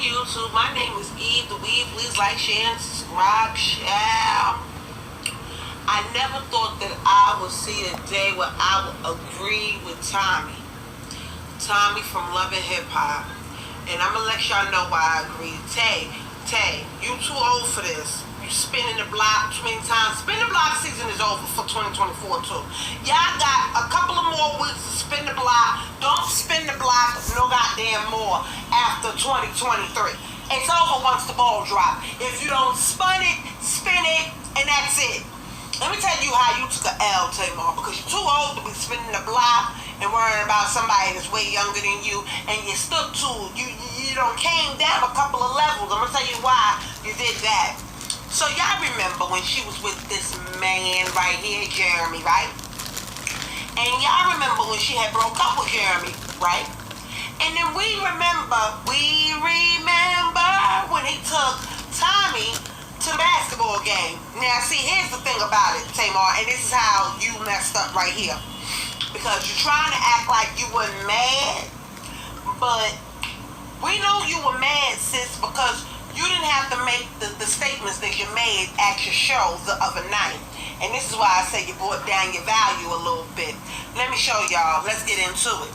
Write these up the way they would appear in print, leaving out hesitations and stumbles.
YouTube. My name is Eve the Weave. Please like, share, and subscribe. Share. I never thought that I would see a day where I would agree with Tommy. Tommy from Love and Hip Hop. And I'm going to let y'all know why I agree. Tay, you too old for this. You spinning the block too many times. Spin the block season is over for 2024 too. Y'all got a couple of more weeks to spin the block. Don't spin the block no goddamn more after 2023. It's over once the ball drop. If you don't spin it, and that's it. Let me tell you how you took a L, Tamar, because you're too old to be spinning the block and worrying about somebody that's way younger than you, and you stuck to you don't came down a couple of levels. I'm gonna tell you why you did that. So y'all remember when she was with this man right here, Jeremy, right? And y'all remember when she had broke up with Jeremy, right? And then we remember when he took Tommy to the basketball game. Now see, here's the thing about it, Tamar, and this is how you messed up right here. Because you're trying to act like you weren't mad, but we know you were mad, sis, because you didn't have to make the statements that you made at your show the other night. And this is why I say you brought down your value a little bit. Let me show y'all. Let's get into it.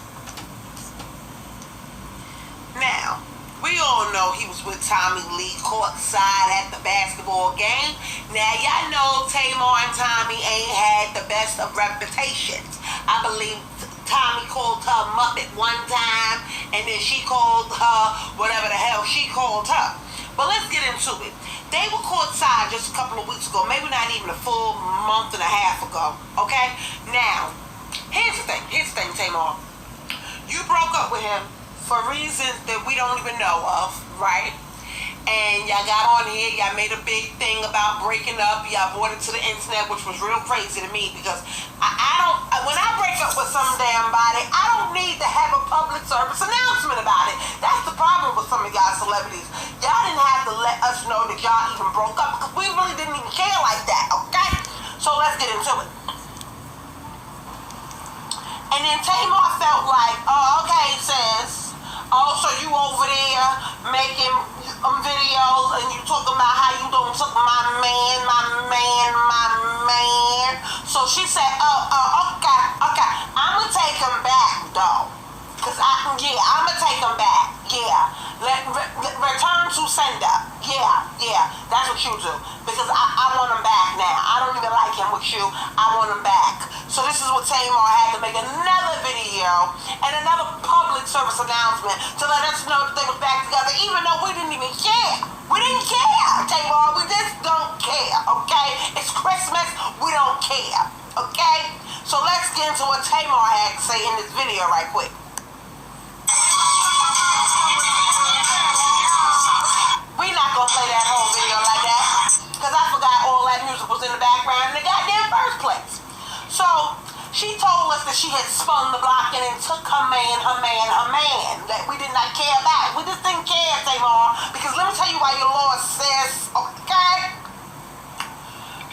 Now, we all know he was with Tommy Lee courtside at the basketball game. Now, y'all know Tamar and Tommy ain't had the best of reputations. I believe Tommy called her Muppet one time, and then she called her whatever the hell she called her. But let's get into it. They were courtside just a couple of weeks ago, maybe not even a full month and a half ago, okay? Now, here's the thing, Tamar. You broke up with him for reasons that we don't even know of, right? And y'all got on here, y'all made a big thing about breaking up. Y'all brought it to the internet, which was real crazy to me because when I break up with some damn body, I don't need to have a public service announcement about it. That's the problem with some of y'all celebrities. Y'all didn't have to let us know that y'all even broke up because we really didn't even care like that, okay? So let's get into it. And then Tamar felt like, oh, okay, sis. Oh, so you over there making videos and you talking about how you don't took my man. So she said, okay, I'm going to take him back, though. Because I'm going to take him back. Yeah. Return to sender. Yeah. That's what you do. Because I want him back now. I don't even like him with you. I want him back. So this is what Tamar had to make another video and another public service announcement to let us know that they were back together, even though we didn't even care. We didn't care, Tamar. We just don't care, okay? It's Christmas. We don't care, okay? So let's get into what Tamar had to say in this video right quick. We're not going to play that whole video like that because I forgot all that music was in the background in the goddamn first place. So she told us that she had spun the block and then took her man that we did not care about. We just didn't care, Tamar, because let me tell you why you lost, sis, okay?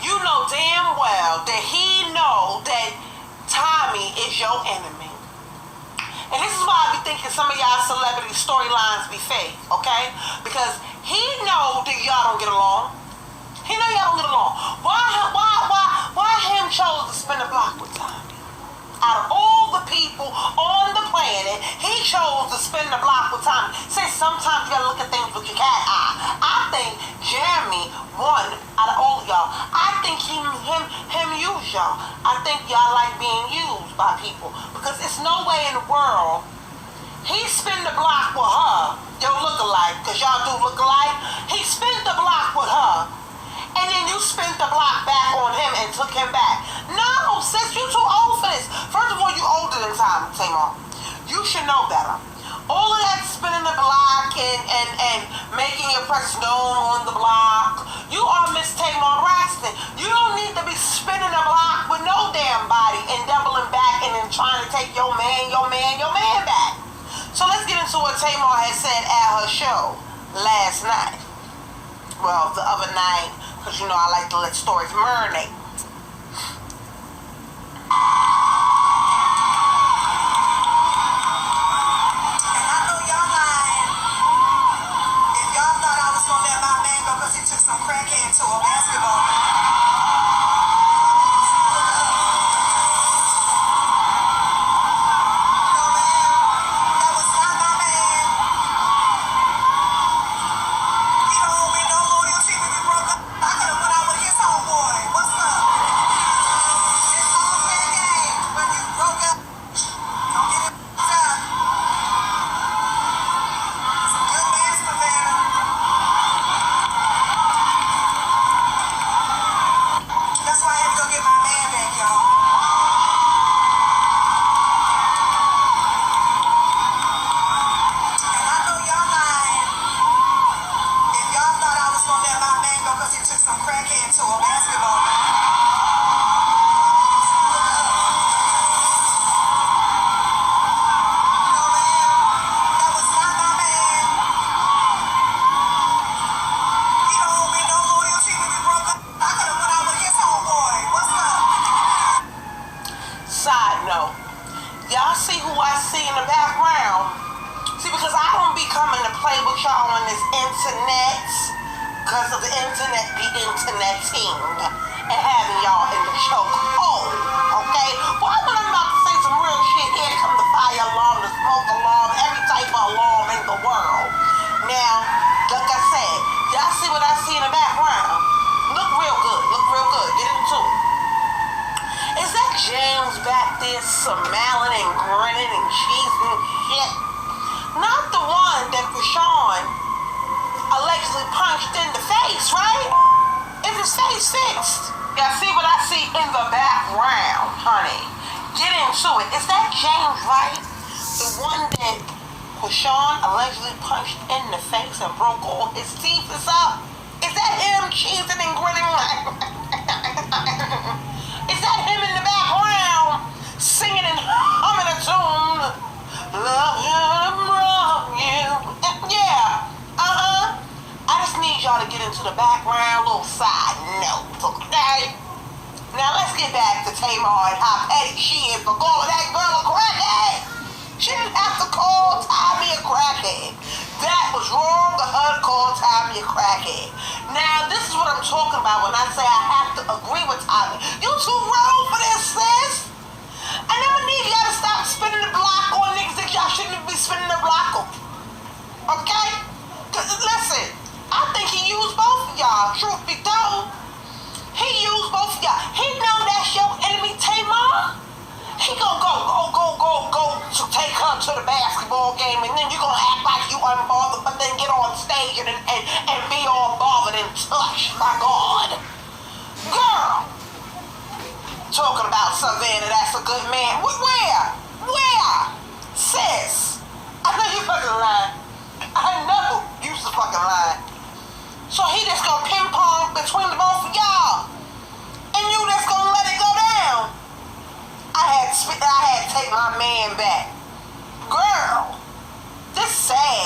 You know damn well that he know that Tommy is your enemy. And this is why I be thinking some of y'all celebrity storylines be fake, okay? Because he know that y'all don't get along. He know y'all don't get along. Why him chose to spin the block with Tommy? Out of all the people on the planet, he chose to spin the block with Tommy. See, sometimes you gotta look at things with your cat eye. I think Jeremy won out of all of y'all. I think him use y'all. I think y'all like being used by people because it's no way in the world he spin the block with her, your look-alike, because y'all do look alike. He spin the block with her, and then you spent the block back on him and took him back. No, sis, you too old for this. First of all, you older than Tamar. You should know better. All of that spinning the block and making your presence known on the block. You are Miss Tamar Braxton. You don't need to be spinning the block with no damn body and doubling back and then trying to take your man back. So let's get into what Tamar had said at her show last night. Well, the other night, because you know I like to let stories marinate. And I know y'all lying. because of the internet be interneting and having y'all in the choke hole. Okay? Well, I'm about to say some real shit. Here come the fire alarm, the smoke alarm, every type of alarm in the world. Now, like I said, y'all see what I see in the background? Look real good. Look real good. Get into it. Is that James back there smiling and grinning and cheesing shit? Not the one that Krishan allegedly punched in the face, right? Is his face fixed? Y'all see what I see in the background, honey? Get into it. Is that James, right? The one that Krishan allegedly punched in the face and broke all his teeth is up? Is that him cheesing and grinning like... Is that him in the background singing and humming a tune? Love you. Yeah. I just need y'all to get into the background, little side note, okay? Now let's get back to Tamar and how petty she is for calling that girl a crackhead. She didn't have to call Tommy a crackhead. That was wrong of her to call Tommy a crackhead. Now, this is what I'm talking about when I say I have to agree with Tommy. You too wrong for this, sis. And I'm gonna need y'all to stop spinning the block on niggas that y'all shouldn't be spinning the block on. Okay? Cause listen, I think he used both of y'all, truth be told. He used both of y'all. He know that's your enemy, Tamar. He gonna go to take her to the basketball game, and then you gonna act like you unbothered, but then get on stage and be all bothered and touched. My God. Girl. Talking about Savannah, that's a good man. Where? Sis. I know you fucking lying. I know you fucking lying. So he just gonna ping pong between the both of y'all. And you just gonna let it go down. I had to take my man back. Girl, this is sad.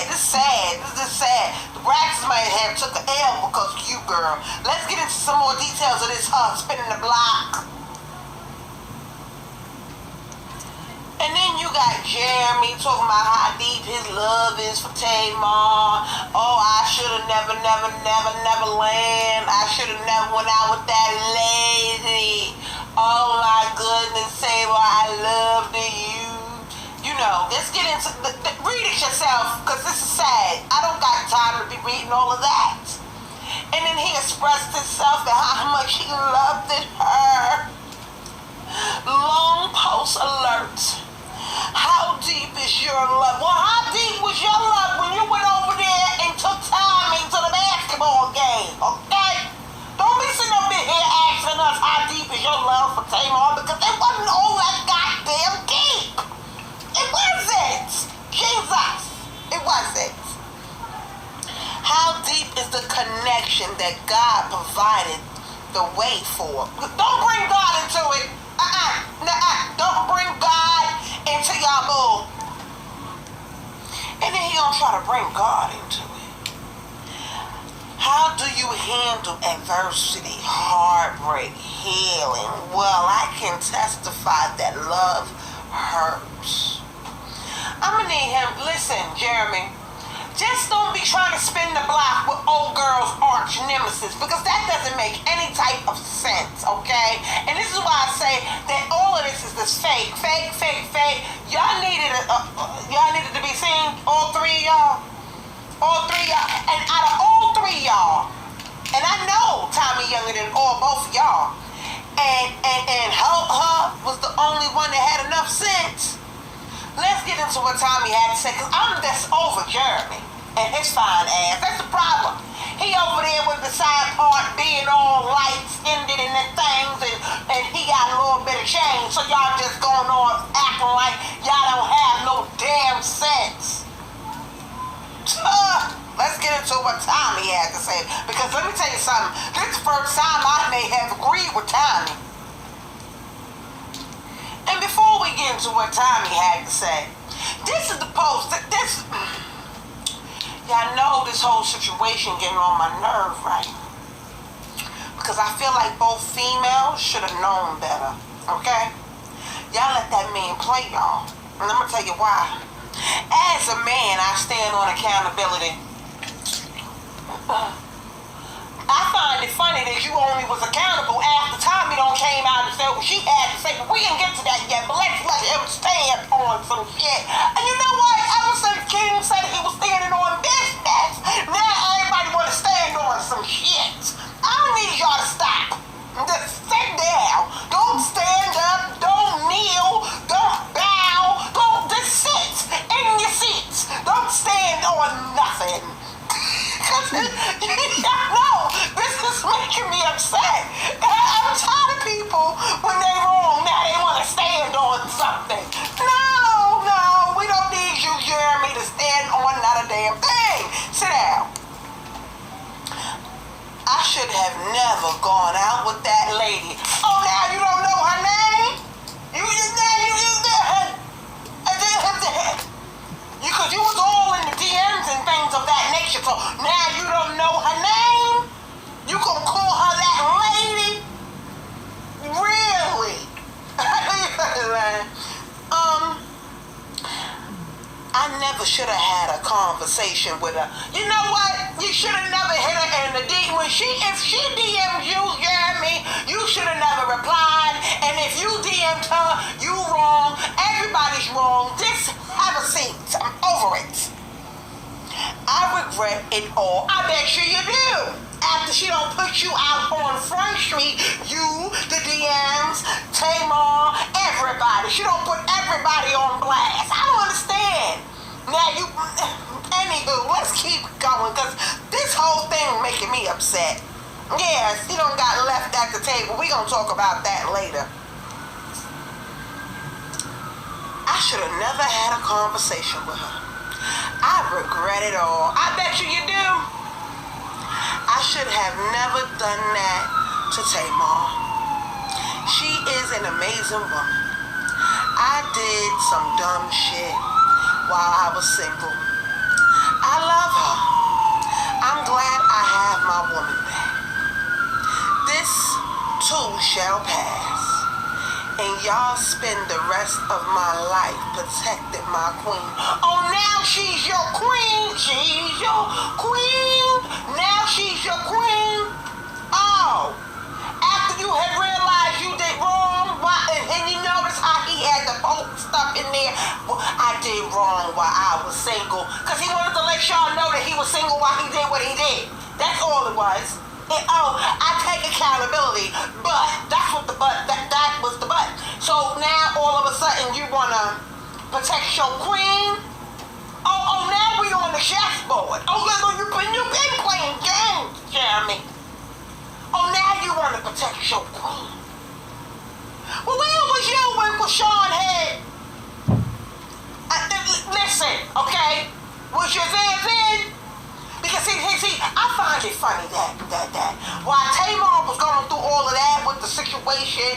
The Braxtons might have took an L because of you, girl. Let's get into some more details of this spinning the block. And then you got Jeremy talking about how deep his love is for Tamar. Oh, I should have never land. I should have never went out with that lady. Oh my goodness, Tamar, I love you. You know, let's get into read it yourself, because this is sad. I don't got time to be reading all of that. And then he expressed himself and how much he loved her. Long post alert. How deep is your love? Well, how deep was your love when you went over there and took Tommy to the basketball game? Okay? Don't be sitting up in here asking us how deep is your love for Tamar, because it wasn't all that goddamn deep. It wasn't. Jesus. It wasn't. How deep is the connection that God provided the way for? Don't bring God into it. Don't bring God into y'all boo. And then he gonna try to bring God into it. How do you handle adversity, heartbreak, healing? Well, I can testify that love hurts. I'm gonna need him. Listen, Jeremy, just don't be trying to spin the block with old girl's arch nemesis, because that doesn't make any type of sense, okay? And this is why I say that all of this is this fake. Y'all needed to be seen, all three of y'all. And out of all three of y'all, and I know Tommy younger than both of y'all, and her was the only one that had enough sense. Let's get into what Tommy had to say, because I'm just over Jeremy and his fine ass. That's the problem. He over there with the side part being all light-skinned and the things, and he got a little bit of change, so y'all just going on acting like y'all don't have no damn sense. Let's get into what Tommy had to say, because let me tell you something. This is the first time I may have agreed with Tommy. And before we get into what Tommy had to say, this is the post. Y'all know this whole situation getting on my nerve, right? Because I feel like both females should have known better, okay? Y'all let that man play y'all. And I'm going to tell you why. As a man, I stand on accountability. I find it funny that you only was accountable after Tommy don't came out and said what she had to say, but we didn't get to that yet. But let's let him stand on some shit. And you know what? Ever since King said he was standing on business, now everybody want to stand on some shit. I don't need y'all to stop. Just sit down. Don't stand up. Don't kneel. Don't bow. Don't just sit in your seats. Don't stand on nothing. No, this is making me upset. I'm tired of people when they wrong. Now they want to stand on something. No, we don't need you, Jeremy, to stand on not a damn thing. Sit down. I should have never gone out with that lady. Oh, now you don't know her name? Because you was all in the DMs and things of that nature, so now you don't know her name? You gonna call her that lady? Really? I never should have had a conversation with her. You know what? You should have never hit her in the D. If she DM'd you, Jeremy, you should have never replied. And if you DM'd her, you wrong. Everybody's wrong. Just have a seat. I'm over it. I regret it all. I bet you do. After she don't put you out on Front Street, you, the DMs, Tamar, everybody. She don't put everybody on blast. I don't understand. Now anywho, let's keep going, because this whole thing making me upset. Yes, he don't got left at the table. We gonna talk about that later. I should have never had a conversation with her. I regret it all. I bet you do. I should have never done that to Tamar. She is an amazing woman. I did some dumb shit while I was single. I love her. I'm glad I have my woman back. This too shall pass. And y'all spend the rest of my life protecting my queen. Oh, now she's your queen. She's your queen. Now she's your queen. Oh, after you had realized you did wrong, and you notice how he had the whole stuff in there. Well, I did wrong while I was single, because he wanted to let y'all know that he was single while he did what he did. That's all it was. I take accountability, but that's what that was the but. So now all of a sudden you wanna protect your queen? Oh, now we on the chessboard. Oh, you've been playing games, Jeremy. Oh, now you wanna protect your queen. Well, where was you when Krishan had? Listen, okay? Was you there then? Because see, I find it funny that while Tamar was going through all of that with the situation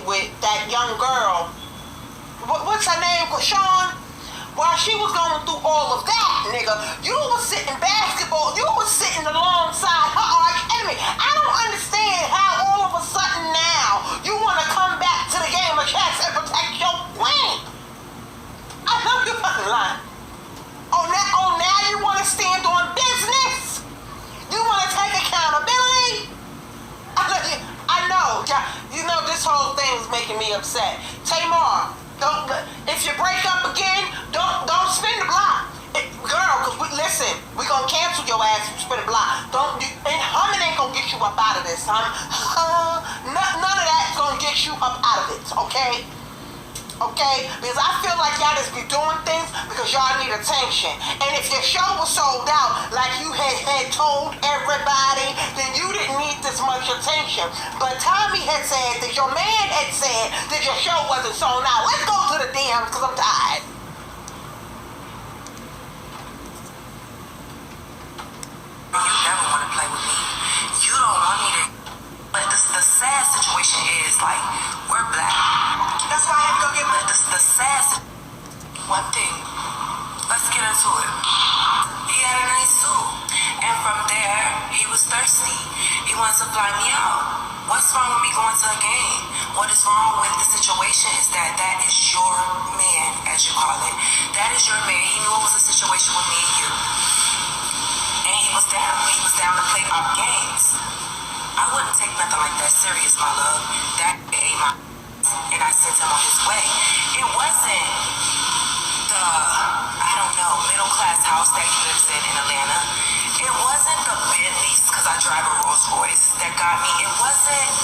with that young girl, what's her name, Krishan? While she was going through all of that, nigga, you was sitting basketball, you was sitting alongside her arch enemy. I don't understand how all of a sudden now you want to come back to the game of chess and protect your queen. I know you're fucking lying. Oh, now you want to stand on business? You want to take accountability? I know. You know, this whole thing's making me upset. Tamar, if you break up again, don't spin the block. Girl, because listen, we're going to cancel your ass if you spin the block. And humming ain't going to get you up out of this, none of that's going to get you up out of it, okay? Okay? Because I feel like y'all just be doing things because y'all need attention. And if your show was sold out like you had told everybody, then you didn't need this much attention. But Tommy had said that your man had said that your show wasn't sold out. Let's go to the DMs because I'm tired. You never want to play with me. You don't want me to. But the sad situation is, like, we're black. That's why I had to go get my. The sad. One thing. Let's get into it. He had a nice suit. And from there, he was thirsty. He wanted to fly me out. What's wrong with me going to a game? What is wrong with the situation is that is your man, as you call it. That is your man. He knew it was a situation with me and you. was down to play our games. I wouldn't take nothing like that serious, my love. That ate my and I sent him on his way. It wasn't the, I don't know, middle class house that he lives in Atlanta. It wasn't the Bentleys, because I drive a Rolls Royce, that got me. It wasn't,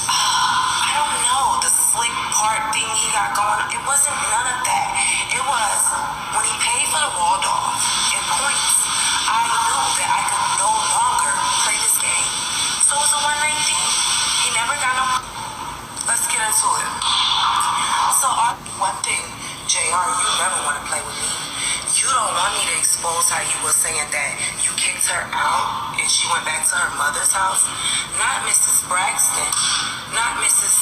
I don't know, the slick part thing he got going on. It wasn't none of that. It was when he paid for the Waldorf in points, I knew that I could no longer play this game. So it was a one-night thing. He never got no. Let's get into it. So one thing, JR, you never want to play with me. You don't want me to expose how you were saying that you kicked her out and she went back to her mother's house. Not Mrs. Braxton. Not Mrs.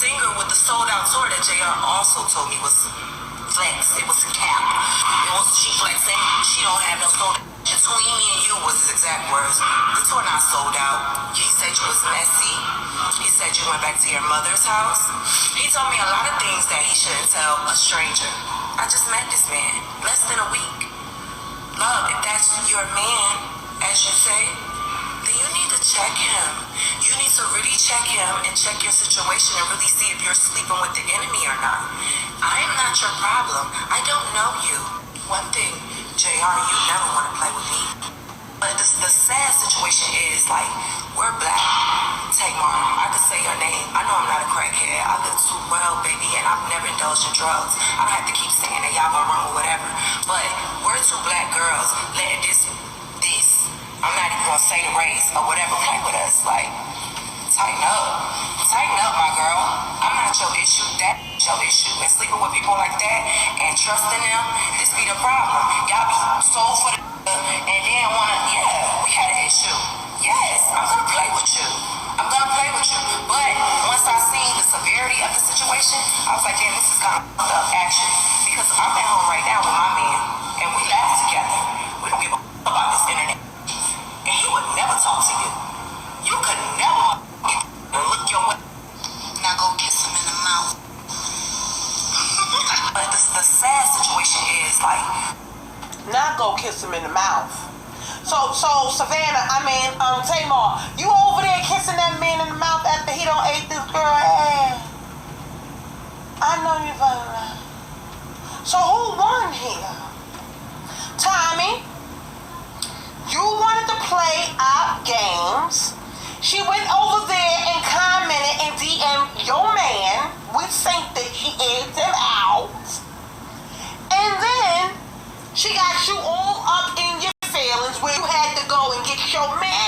Singer with the sold out tour that JR also told me was flex. It was cap. It was she flexing. She don't have no sold. Between me and you was his exact words. The tour not sold out. He said you was messy. He said you went back to your mother's house. He told me a lot of things that he shouldn't tell a stranger. I just met this man less than a week. Love, if that's your man, as you say, then you need to check him. You need to really check him and check your situation and really see if you're sleeping with the enemy or not. I am not your problem. I don't know you. One thing, JR, you never want to play with me. But the sad situation is, like, we're black. Tamar, I could say your name. I know I'm not a crackhead. I live too well, baby, and I've never indulged in drugs. I don't have to keep saying that y'all gonna run or whatever. But we're two black girls letting this, I'm not even gonna say the race or whatever, play with us. Like, tighten up. Tighten up, my girl. I'm not your issue. That's your issue. And sleeping with people like that and trusting them, this be the problem. Y'all be sold for the and then we had an issue. Yes, I'm gonna play with you. But once I seen the severity of the situation, I was like, damn, this is kind of up actually. Because I'm at home right now with my man and we laugh together. We don't give a about this internet. And he would never talk to you. You could never look your way. Now go kiss him in the mouth. But the sad situation is, like, not go kiss him in the mouth. So Savannah, Tamar, you over there kissing that man in the mouth after he done ate this girl ass. I know you fucking right. So who won here? Tommy, you wanted to play our games. She went over there and commented and DM'd your man. We think that she aired him out. And then she got you all up in your feelings where you had to go and get your man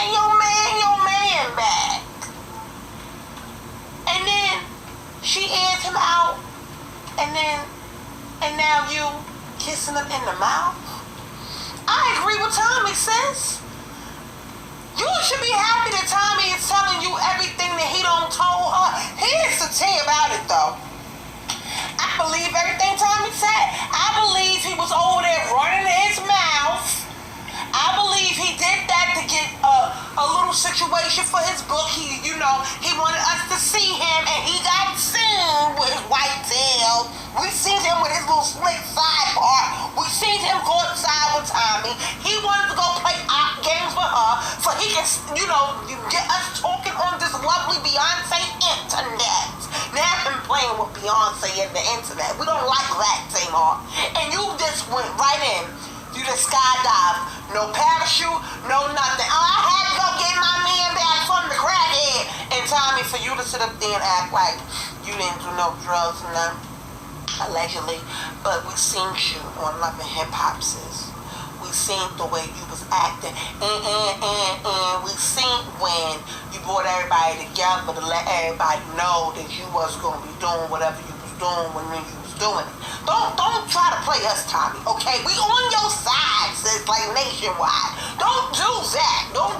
back. And then she aired him out. And now you kissing him in the mouth. I agree with Tommy, sis. You should be happy that Tommy is telling you everything that he don't told her. Here's the tea about it, though. I believe everything Tommy said. I believe he was over there running his mouth. I believe he did that to get a little situation for his book. He wanted us to see him, and he got seen with his white tail. We seen him with his little slick side part. We seen him go outside with Tommy. He wanted to go play games with her, so he can, get us talking on this lovely Beyonce internet. Now him playing with Beyonce and the internet. We don't like that, Tamar. And you just went right in. You just skydived. No parachute, no nothing. Oh, I had to go get my man back from the crackhead. And Tommy, for you to sit up there and act like you didn't do no drugs and nothing, allegedly, but we seen you on Love and Hip Hop, sis. We seen the way you was acting. And we seen when you brought everybody together to let everybody know that you was going to be doing whatever you was doing when you was doing it. Don't try to play us, Tommy, okay? We on your side, sis, like nationwide. Don't do that. Don't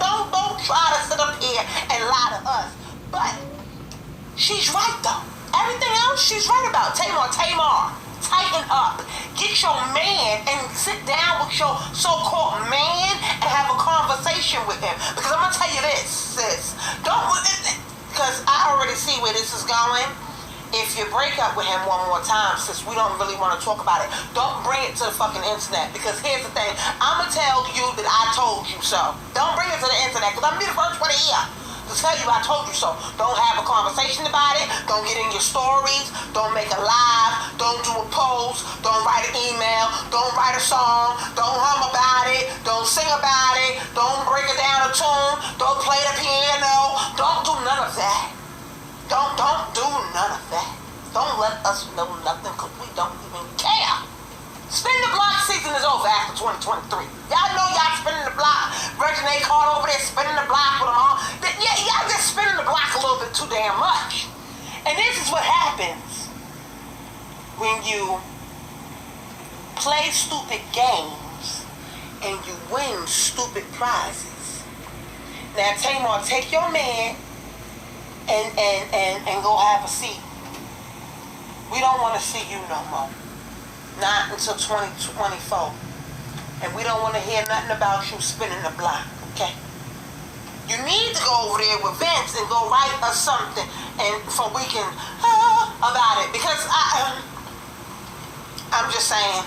try to sit up here and lie to us. But she's right, though. Everything else she's right about. Tamar, tighten up. Get your man and sit down with your so-called man and have a conversation with him. Because I'm going to tell you this, sis. Because I already see where this is going. if you break up with him one more time, since we don't really want to talk about it, don't bring it to the fucking internet. Because here's the thing, I'ma tell you that I told you so. Don't bring it to the internet, because I'm gonna be the first one to hear. To tell you I told you so. Don't have a conversation about it. Don't get in your stories. Don't make a live. Don't do a post. Don't write an email. Don't write a song. Don't hum about it. Don't sing about it. Don't break it down a tune. Don't play the piano. Don't do none of that. Don't do none of that. Don't let us know nothing, because we don't even care. Spin the block season is over after 2023. Y'all know y'all spinning the block. Virgin A caught over there spinning the block with them all. Yeah, y'all just spinning the block a little bit too damn much. And this is what happens when you play stupid games and you win stupid prizes. Now, Tamar, take your man and go have a seat. We don't want to see you no more. Not until 2024. And we don't want to hear nothing about you spinning the block, okay? You need to go over there with Vince and go write us something and so we can about it. Because I'm just saying,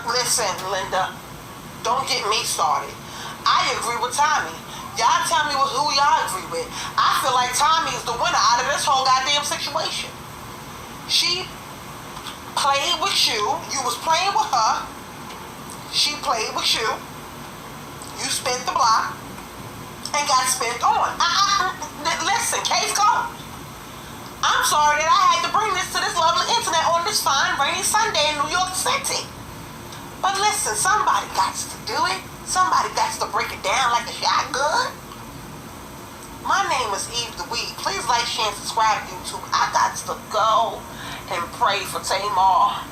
listen, Linda, don't get me started. I agree with Tommy. Y'all tell me who y'all agree with. I feel like Tommy is the winner out of this whole goddamn situation. She played with you. You was playing with her. She played with you. You spent the block and got spent on. Listen, case closed. I'm sorry that I had to bring this to this lovely internet on this fine rainy Sunday in New York City. But listen, somebody got to do it. Somebody got to break it down like a shotgun. My name is Eve the Weed. Please like, share, and subscribe to YouTube. I got to go and pray for Tamar.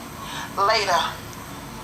Later.